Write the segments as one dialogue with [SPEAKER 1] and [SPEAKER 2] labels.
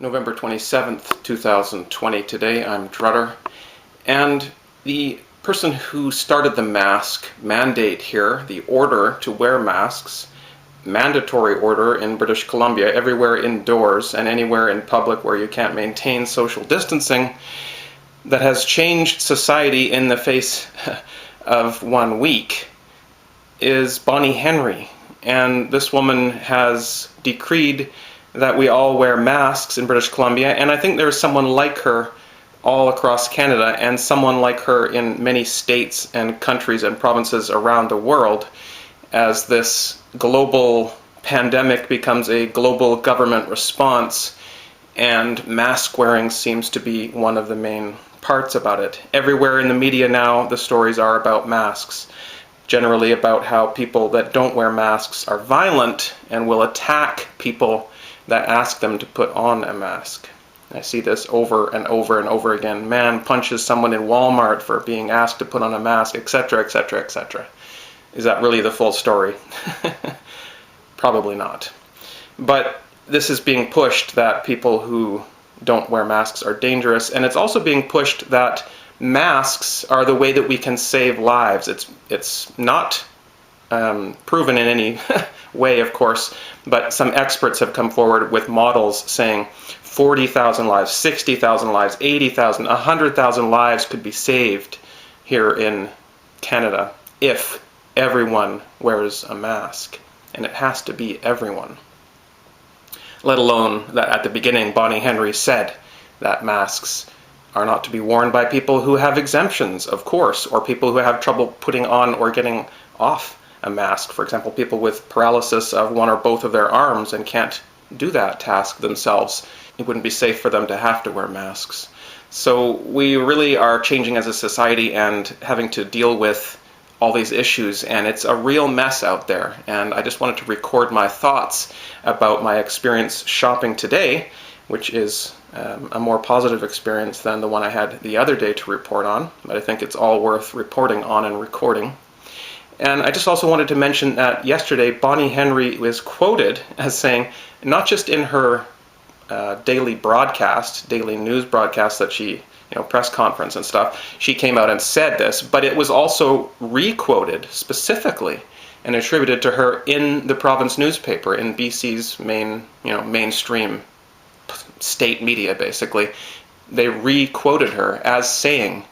[SPEAKER 1] November 27th, 2020. Today I'm Drutter, and the person who started the mask mandate here, the order to wear masks, mandatory order in British Columbia, everywhere indoors and anywhere in public where you can't maintain social distancing, that has changed society in the face of 1 week, is Bonnie Henry. And this woman has decreed that we all wear masks in British Columbia, and I think there's someone like her all across Canada and someone like her in many states and countries and provinces around the world as this global pandemic becomes a global government response, and mask wearing seems to be one of the main parts about it. Everywhere in the media now, the stories are about masks. Generally about how people that don't wear masks are violent and will attack people that ask them to put on a mask. I see this over and over and over again. Man punches someone in Walmart for being asked to put on a mask, etc., etc., etc. Is that really the full story? Probably not. But this is being pushed that people who don't wear masks are dangerous, and it's also being pushed that masks are the way that we can save lives. It's not proven in any way, of course, but some experts have come forward with models saying 40,000 lives, 60,000 lives, 80,000, 100,000 lives could be saved here in Canada if everyone wears a mask. And it has to be everyone. Let alone that at the beginning Bonnie Henry said that masks are not to be worn by people who have exemptions, of course, or people who have trouble putting on or getting off a mask. For example, people with paralysis of one or both of their arms and can't do that task themselves. It wouldn't be safe for them to have to wear masks. So we really are changing as a society and having to deal with all these issues, and it's a real mess out there. And I just wanted to record my thoughts about my experience shopping today, which is a more positive experience than the one I had the other day to report on, but I think it's all worth reporting on and recording. And I just also wanted to mention that yesterday Bonnie Henry was quoted as saying, not just in her daily news broadcast that she, press conference and stuff, she came out and said this, but it was also re-quoted specifically and attributed to her in the province newspaper, in BC's mainstream state media, basically. They re-quoted her as saying,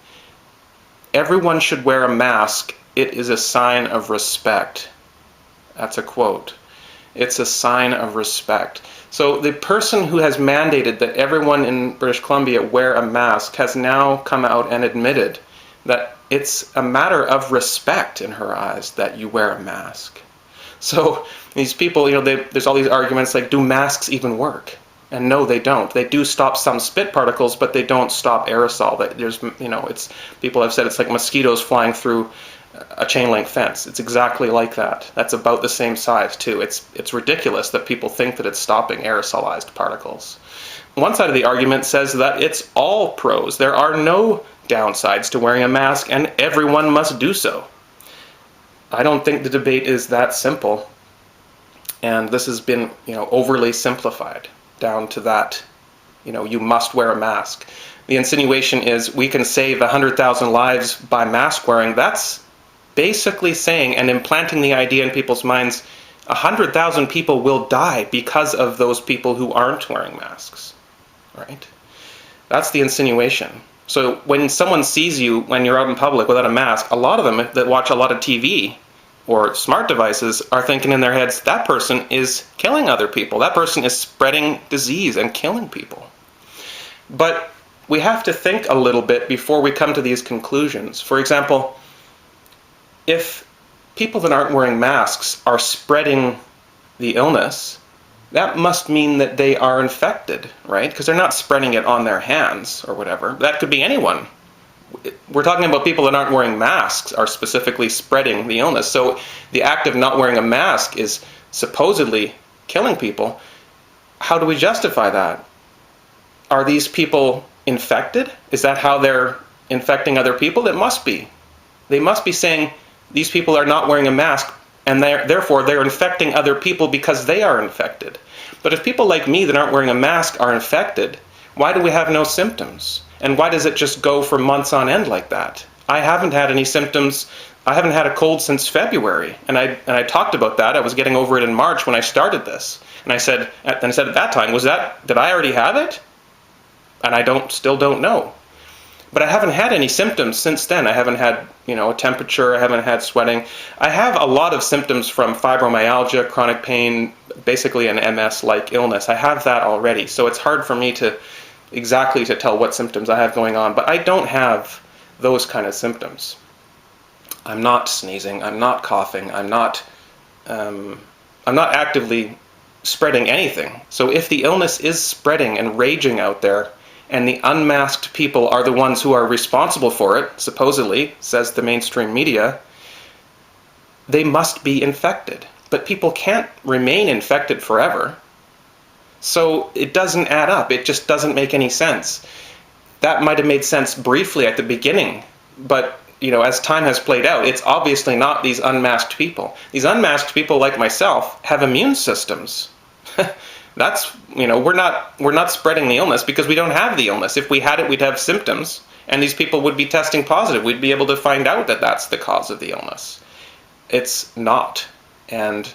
[SPEAKER 1] "Everyone should wear a mask. It is a sign of respect." That's a quote. It's a sign of respect. So the person who has mandated that everyone in British Columbia wear a mask has now come out and admitted that it's a matter of respect in her eyes that you wear a mask. So these people, there's all these arguments like, do masks even work? And no, they don't. They do stop some spit particles, but they don't stop aerosol. People have said it's like mosquitoes flying through a chain link fence. It's exactly like that. That's about the same size too. It's ridiculous that people think that it's stopping aerosolized particles. One side of the argument says that it's all pros. There are no downsides to wearing a mask, and everyone must do so. I don't think the debate is that simple, and this has been, overly simplified down to that, you must wear a mask. The insinuation is we can save 100,000 lives by mask wearing. That's basically saying and implanting the idea in people's minds 100,000 people will die because of those people who aren't wearing masks, right? That's the insinuation. So when someone sees you when you're out in public without a mask, a lot of them that watch a lot of TV or smart devices are thinking in their heads, that person is killing other people. That person is spreading disease and killing people. But we have to think a little bit before we come to these conclusions. For example, if people that aren't wearing masks are spreading the illness, that must mean that they are infected, right? Because they're not spreading it on their hands or whatever. That could be anyone. We're talking about people that aren't wearing masks are specifically spreading the illness. So the act of not wearing a mask is supposedly killing people. How do we justify that? Are these people infected? Is that how they're infecting other people? It must be. They must be saying these people are not wearing a mask and therefore they're infecting other people because they are infected. But if people like me that aren't wearing a mask are infected, why do we have no symptoms? And why does it just go for months on end like that? I haven't had any symptoms. I haven't had a cold since February, and I talked about that. I was getting over it in March when I started this, and I said at that time, did I already have it? And I still don't know. But I haven't had any symptoms since then. I haven't had, a temperature. I haven't had sweating. I have a lot of symptoms from fibromyalgia, chronic pain, basically an MS-like illness. I have that already, so it's hard for me to tell what symptoms I have going on. But I don't have those kind of symptoms. I'm not sneezing. I'm not coughing. I'm not actively spreading anything. So if the illness is spreading and raging out there, and the unmasked people are the ones who are responsible for it, supposedly, says the mainstream media, they must be infected. But people can't remain infected forever. So it doesn't add up. It just doesn't make any sense. That might have made sense briefly at the beginning, but as time has played out, it's obviously not these unmasked people. These unmasked people like myself have immune systems. That's, we're not spreading the illness because we don't have the illness. If we had it, we'd have symptoms, and these people would be testing positive. We'd be able to find out that that's the cause of the illness. It's not. And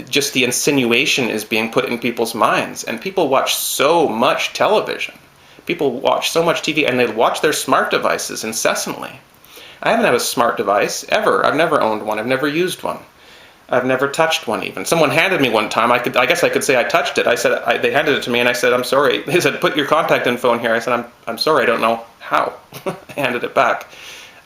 [SPEAKER 1] just the insinuation is being put in people's minds. And people watch so much television. People watch so much TV, and they watch their smart devices incessantly. I haven't had a smart device ever. I've never owned one. I've never used one. I've never touched one even. Someone handed me one time. I guess I could say I touched it. They handed it to me, and I said, I'm sorry. They said, put your contact info in here. I said, I'm sorry, I don't know how. I handed it back.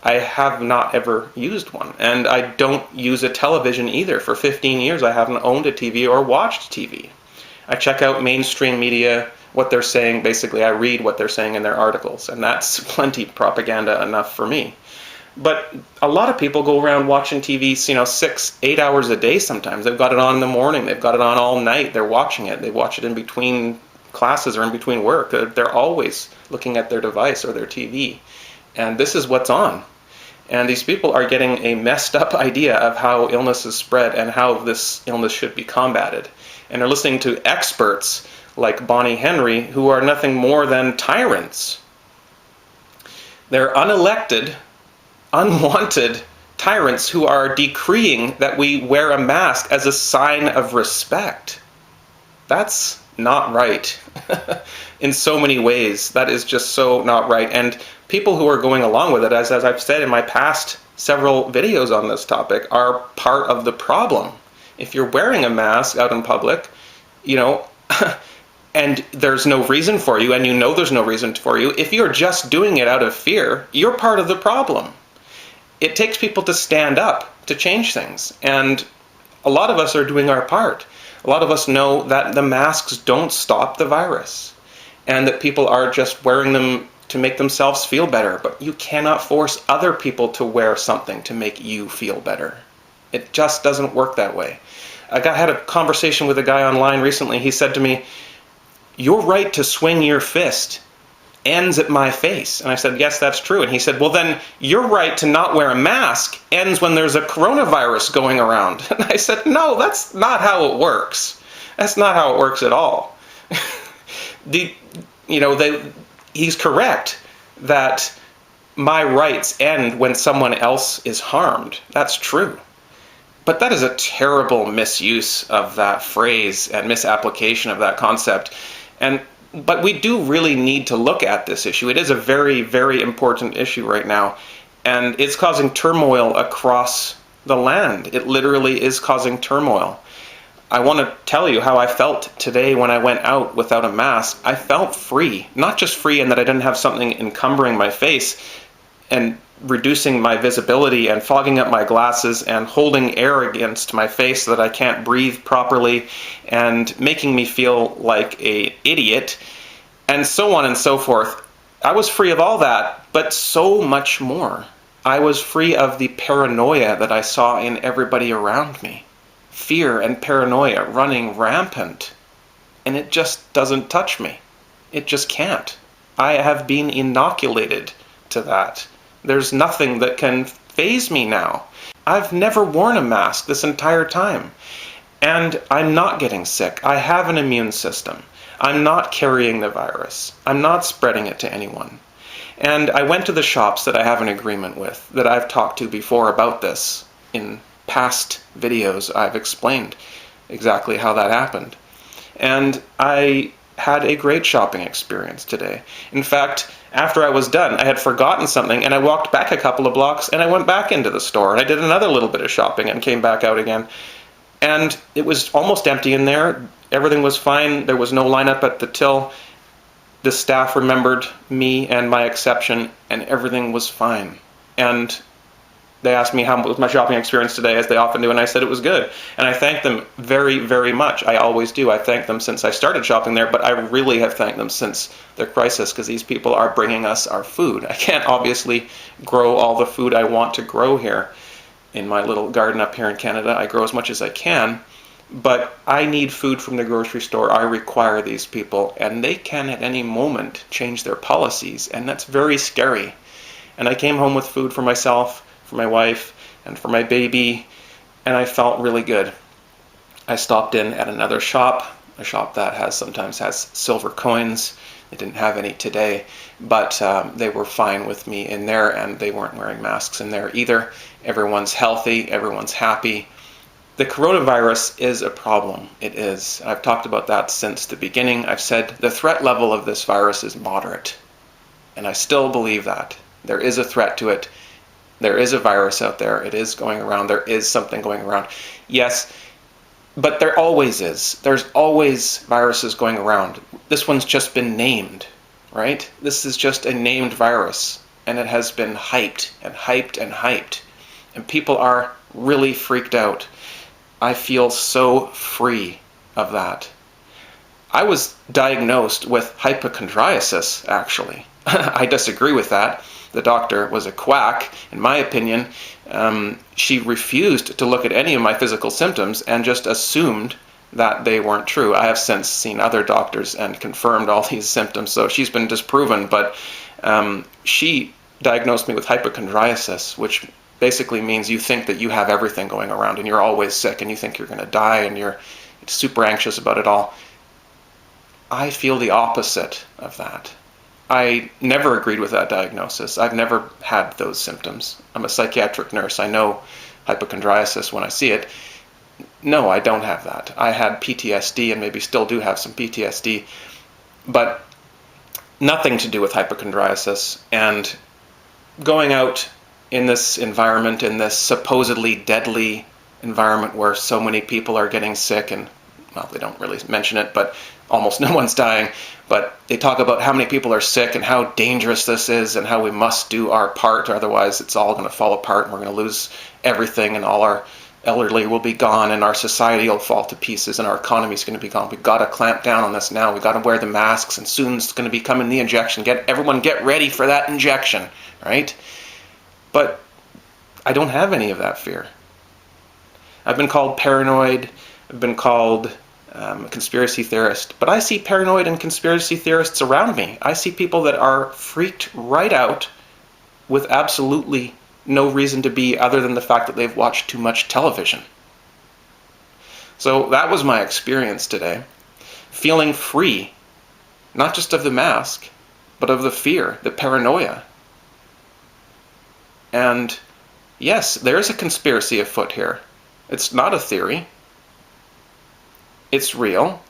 [SPEAKER 1] I have not ever used one. And I don't use a television either. For 15 years, I haven't owned a TV or watched TV. I check out mainstream media, what they're saying. Basically, I read what they're saying in their articles, and that's plenty propaganda enough for me. But a lot of people go around watching TV, 6-8 hours a day sometimes. They've got it on in the morning. They've got it on all night. They're watching it. They watch it in between classes or in between work. They're always looking at their device or their TV. And this is what's on. And these people are getting a messed up idea of how illness is spread and how this illness should be combated. And they're listening to experts like Bonnie Henry, who are nothing more than tyrants. They're unelected, unwanted tyrants who are decreeing that we wear a mask as a sign of respect. That's not right. In so many ways, that is just so not right. And people who are going along with it, as I've said in my past several videos on this topic, are part of the problem. If you're wearing a mask out in public, and there's no reason for you, and there's no reason for you, if you're just doing it out of fear, you're part of the problem. It takes people to stand up to change things, and a lot of us are doing our part. A lot of us know that the masks don't stop the virus, and that people are just wearing them to make themselves feel better, but you cannot force other people to wear something to make you feel better. It just doesn't work that way. I had a conversation with a guy online recently. He said to me, "Your right to swing your fist ends at my face." And I said, yes, that's true. And he said, well, then your right to not wear a mask ends when there's a coronavirus going around. And I said, no, that's not how it works. That's not how it works at all. He's correct that my rights end when someone else is harmed. That's true. But that is a terrible misuse of that phrase and misapplication of that concept. But we do really need to look at this issue. It is a very, very important issue right now, and it's causing turmoil across the land. It literally is causing turmoil. I want to tell you how I felt today when I went out without a mask. I felt free. Not just free in that I didn't have something encumbering my face and reducing my visibility and fogging up my glasses and holding air against my face so that I can't breathe properly and making me feel like an idiot and so on and so forth. I was free of all that, but so much more. I was free of the paranoia that I saw in everybody around me. Fear and paranoia running rampant. And it just doesn't touch me. It just can't. I have been inoculated to that. There's nothing that can faze me now. I've never worn a mask this entire time. And I'm not getting sick. I have an immune system. I'm not carrying the virus. I'm not spreading it to anyone. And I went to the shops that I have an agreement with, that I've talked to before about this. In past videos, I've explained exactly how that happened. And I had a great shopping experience today. In fact, after I was done, I had forgotten something, and I walked back a couple of blocks, and I went back into the store, and I did another little bit of shopping and came back out again. And it was almost empty in there. Everything was fine. There was no lineup at the till. The staff remembered me and my exception, and everything was fine. And they asked me how was my shopping experience today, as they often do, and I said it was good. And I thanked them very, very much. I always do. I thank them since I started shopping there, but I really have thanked them since the crisis, because these people are bringing us our food. I can't obviously grow all the food I want to grow here. In my little garden up here in Canada, I grow as much as I can, but I need food from the grocery store. I require these people, and they can at any moment change their policies, and that's very scary. And I came home with food for myself, for my wife, and for my baby, and I felt really good. I stopped in at another shop, a shop that sometimes has silver coins. They didn't have any today, but they were fine with me in there, and they weren't wearing masks in there either. Everyone's healthy, everyone's happy. The coronavirus is a problem. It is. I've talked about that since the beginning. I've said the threat level of this virus is moderate, and I still believe that. There is a threat to it. There is a virus out there. It is going around. There is something going around. Yes, but there always is. There's always viruses going around. This one's just been named, right? This is just a named virus, and it has been hyped and hyped and hyped. And people are really freaked out. I feel so free of that. I was diagnosed with hypochondriasis, actually. I disagree with that. The doctor was a quack, in my opinion. She refused to look at any of my physical symptoms and just assumed that they weren't true. I have since seen other doctors and confirmed all these symptoms, so she's been disproven, but she diagnosed me with hypochondriasis, which basically means you think that you have everything going around and you're always sick and you think you're going to die and you're super anxious about it all. I feel the opposite of that. I never agreed with that diagnosis. I've never had those symptoms. I'm a psychiatric nurse. I know hypochondriasis when I see it. No, I don't have that. I had PTSD and maybe still do have some PTSD, but nothing to do with hypochondriasis. And going out in this environment, in this supposedly deadly environment where so many people are getting sick, and, well, they don't really mention it, but almost no one's dying, but they talk about how many people are sick and how dangerous this is and how we must do our part, otherwise it's all going to fall apart and we're going to lose everything and all our elderly will be gone and our society will fall to pieces and our economy is going to be gone. We've got to clamp down on this now. We've got to wear the masks, and soon it's going to be coming the injection. Everyone get ready for that injection, right? But I don't have any of that fear. I've been called paranoid. I've been called a conspiracy theorist. But I see paranoid and conspiracy theorists around me. I see people that are freaked right out with absolutely no reason to be other than the fact that they've watched too much television. So that was my experience today. Feeling free, not just of the mask, but of the fear, the paranoia. And yes, there's a conspiracy afoot here. It's not a theory. It's real.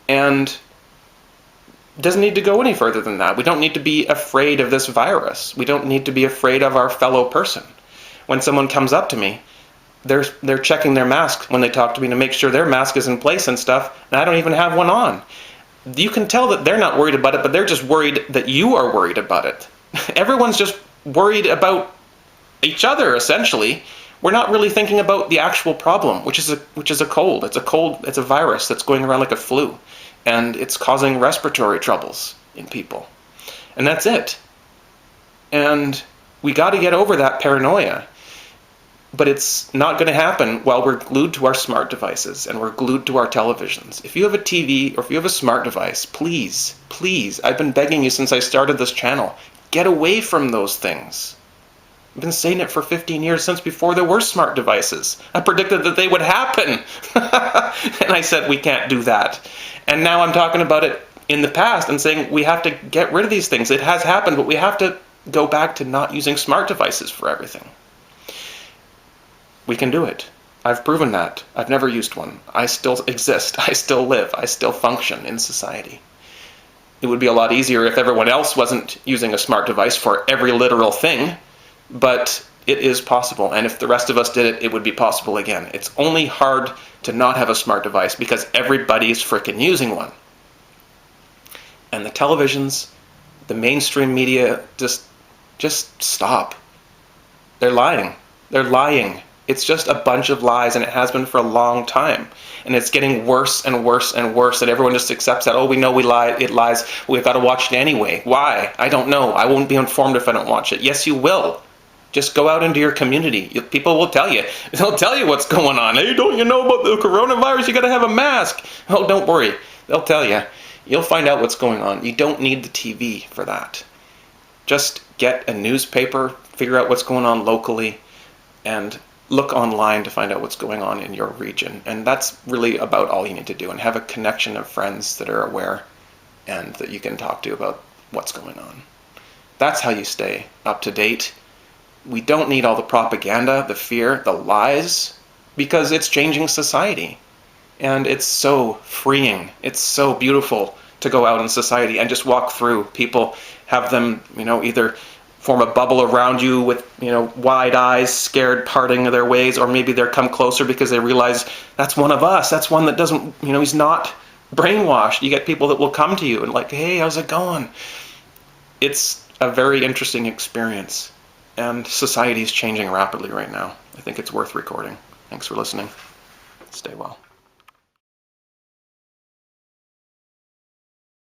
[SPEAKER 1] And it doesn't need to go any further than that. We don't need to be afraid of this virus. We don't need to be afraid of our fellow person. When someone comes up to me, they're checking their mask when they talk to me to make sure their mask is in place and stuff, and I don't even have one on. You can tell that they're not worried about it, but they're just worried that you are worried about it. Everyone's just worried about each other, essentially. We're not really thinking about the actual problem, which is a cold. It's a virus that's going around like a flu, and it's causing respiratory troubles in people. And that's it. And we got to get over that paranoia. But it's not going to happen while we're glued to our smart devices and we're glued to our televisions. If you have a TV or if you have a smart device, please, please, I've been begging you since I started this channel, get away from those things. I've been saying it for 15 years, since before there were smart devices. I predicted that they would happen. And I said, we can't do that. And now I'm talking about it in the past and saying we have to get rid of these things. It has happened, but we have to go back to not using smart devices for everything. We can do it. I've proven that. I've never used one. I still exist. I still live. I still function in society. It would be a lot easier if everyone else wasn't using a smart device for every literal thing, but it is possible. And if the rest of us did it, it would be possible again. It's only hard to not have a smart device because everybody's frickin' using one. And the televisions, the mainstream media, just stop. They're lying. They're lying. It's just a bunch of lies, and it has been for a long time. And it's getting worse and worse and worse, and everyone just accepts that, oh, we know we lie, it lies, we've got to watch it anyway. Why? I don't know. I won't be informed if I don't watch it. Yes, you will. Just go out into your community. People will tell you. They'll tell you what's going on. Hey, don't you know about the coronavirus? You got to have a mask. Oh, don't worry. They'll tell you. You'll find out what's going on. You don't need the TV for that. Just get a newspaper, figure out what's going on locally, and look online to find out what's going on in your region. And that's really about all you need to do, and have a connection of friends that are aware and that you can talk to about what's going on. That's how you stay up to date. We don't need all the propaganda, the fear, the lies, because it's changing society. And it's so freeing. It's so beautiful to go out in society and just walk through. People have them, either form a bubble around you with, wide eyes, scared, parting of their ways, or maybe they're come closer because they realize that's one of us. That's one that doesn't, he's not brainwashed. You get people that will come to you and like, hey, how's it going? It's a very interesting experience, and society is changing rapidly right now. I think it's worth recording. Thanks for listening. Stay well.